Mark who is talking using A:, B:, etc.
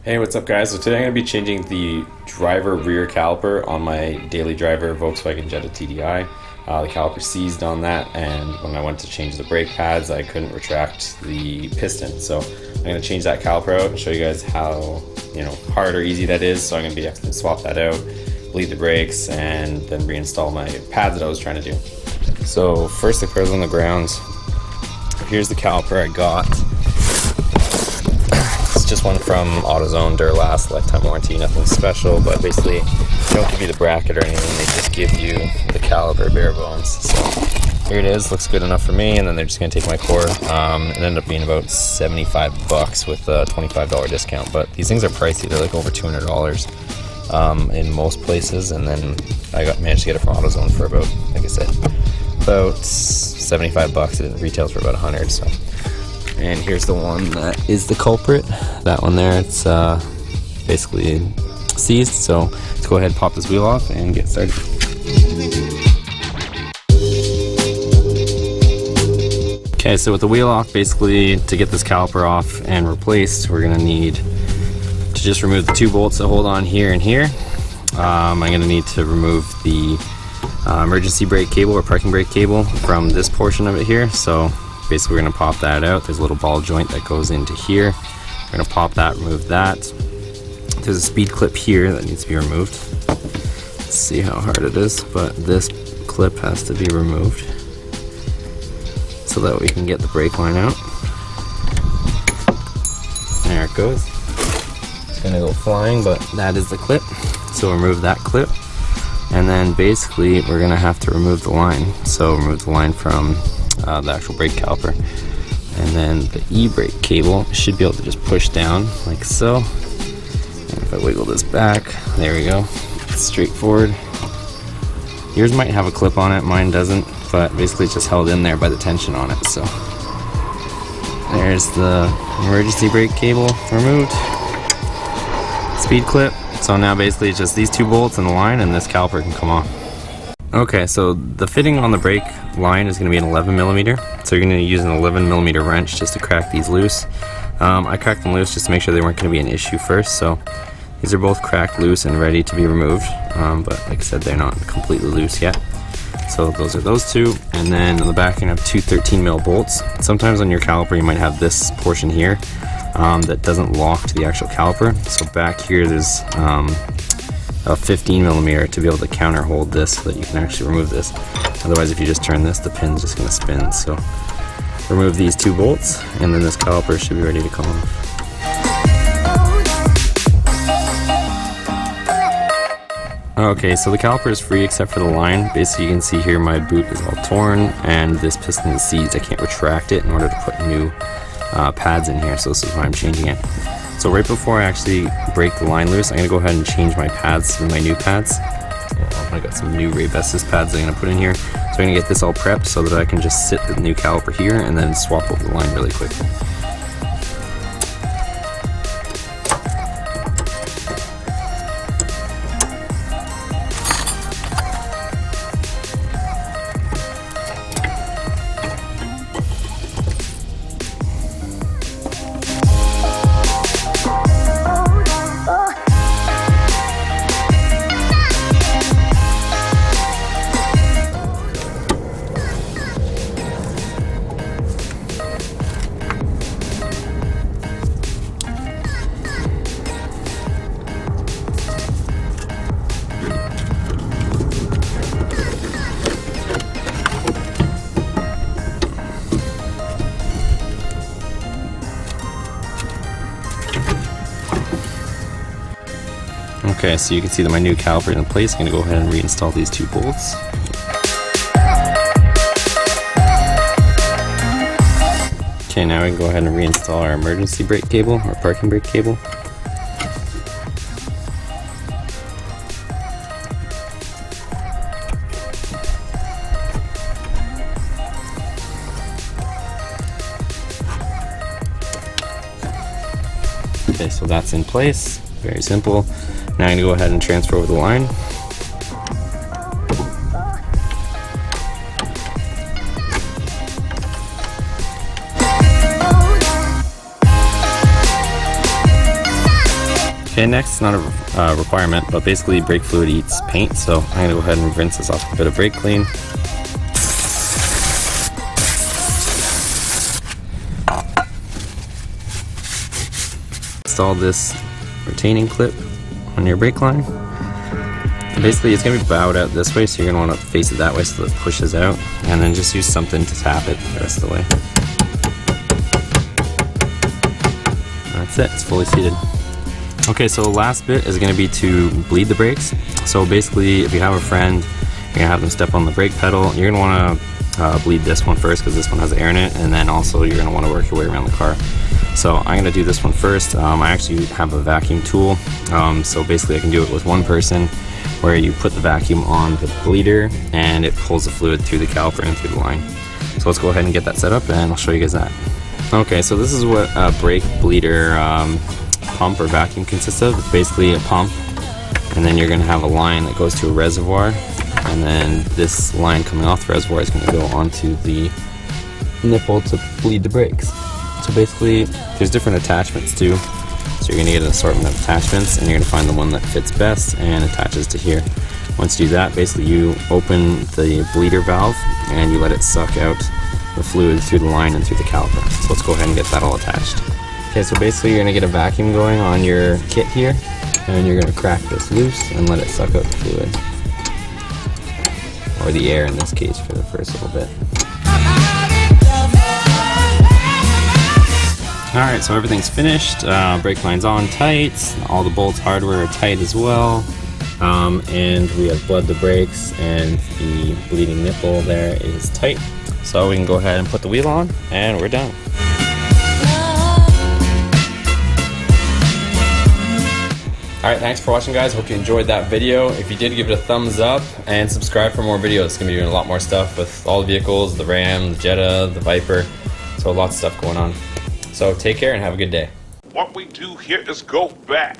A: Hey, what's up guys? So today I'm going to be changing the driver rear caliper on my daily driver Volkswagen Jetta TDI. The caliper seized on that, and when I went to change the brake pads I couldn't retract the piston. So I'm going to change that caliper out and show you guys how hard or easy that is. So I'm going to have to swap that out, bleed the brakes, and then reinstall my pads that I was trying to do. So first the car's on the ground. Here's the caliper I got. Just one from AutoZone, Duralast, lifetime warranty, nothing special, but basically they don't give you the bracket or anything, they just give you the caliper bare bones. So here it is, looks good enough for me, and then they're just going to take my core. It ended up being about $75 with a $25 discount, but these things are pricey, they're like over $200 in most places, and then I managed to get it from AutoZone for about, like I said, about $75. It retails for about $100, so. And here's the one that is the culprit. That one there, it's basically seized. So let's go ahead and pop this wheel off and get started. Okay, so with the wheel off, basically to get this caliper off and replaced, we're gonna need to just remove the two bolts that hold on here and here. I'm gonna need to remove the emergency brake cable or parking brake cable from this portion of it here. So basically we're going to pop that out. There's a little ball joint that goes into here. We're going to pop that, remove that. There's a speed clip here that needs to be removed. Let's see how hard it is, but this clip has to be removed so that we can get the brake line out. There it goes. It's going to go flying, but that is the clip. So remove that clip. And then basically we're going to have to remove the line. So remove the line from the actual brake caliper, and then the e-brake cable should be able to just push down like so. And if I wiggle this back, there we go, it's straightforward. Yours might have a clip on it, mine doesn't, but basically it's just held in there by the tension on it. So there's the emergency brake cable removed, speed clip. So now basically it's just these two bolts and the line, and this caliper can come off. Okay, so the fitting on the brake line is going to be an 11mm, so you're going to use an 11mm wrench just to crack these loose. I cracked them loose just to make sure they weren't going to be an issue first, so these are both cracked loose and ready to be removed, but like I said, they're not completely loose yet. So those are those two, and then on the back you're going to have two 13mm bolts. Sometimes on your caliper you might have this portion here that doesn't lock to the actual caliper, so back here there's a 15mm to be able to counter hold this so that you can actually remove this. Otherwise, if you just turn this, the pin's just going to spin. So remove these two bolts, and then this caliper should be ready to come off. Okay, so the caliper is free except for the line. Basically, you can see here my boot is all torn and this piston is seized. I can't retract it in order to put new pads in here, so this is why I'm changing it. So right before I actually break the line loose, I'm going to go ahead and change my pads to my new pads. I got some new Ray-Bestis pads I'm going to put in here. So I'm going to get this all prepped so that I can just sit the new caliper here and then swap over the line really quickly. Okay, so you can see that my new caliper is in place. I'm going to go ahead and reinstall these two bolts. Okay, now we can go ahead and reinstall our emergency brake cable, or parking brake cable. Okay, so that's in place. Very simple. Now I'm going to go ahead and transfer over the line. Okay, next, it's not a requirement, but basically brake fluid eats paint, so I'm going to go ahead and rinse this off with a bit of brake clean. Install this retaining clip on your brake line. Basically, it's going to be bowed out this way, so you're going to want to face it that way so it pushes out, and then just use something to tap it the rest of the way. That's it, it's fully seated. Okay, so the last bit is going to be to bleed the brakes. So basically, if you have a friend, you're going to have them step on the brake pedal, you're going to want to bleed this one first because this one has air in it, and then also you're going to want to work your way around the car. So I'm going to do this one first. I actually have a vacuum tool, so basically I can do it with one person, where you put the vacuum on the bleeder and it pulls the fluid through the caliper and through the line. So let's go ahead and get that set up and I'll show you guys that. Okay, so this is what a brake bleeder pump or vacuum consists of. It's basically a pump, and then you're going to have a line that goes to a reservoir, and then this line coming off the reservoir is going to go onto the nipple to bleed the brakes. So basically there's different attachments too. So you're going to get an assortment of attachments, and you're going to find the one that fits best and attaches to here. Once you do that, basically you open the bleeder valve and you let it suck out the fluid through the line and through the caliper. So let's go ahead and get that all attached. Okay, so basically you're going to get a vacuum going on your kit here, and you're going to crack this loose and let it suck out the fluid. Or the air in this case for the first little bit. Alright, so everything's finished, brake line's on tight, all the bolts hardware are tight as well, and we have bled the brakes, and the bleeding nipple there is tight. So we can go ahead and put the wheel on, and we're done. Alright, thanks for watching, guys. Hope you enjoyed that video. If you did, give it a thumbs up and subscribe for more videos. It's going to be doing a lot more stuff with all the vehicles, the Ram, the Jetta, the Viper, so lots of stuff going on. So take care and have a good day.
B: What we do here is go back.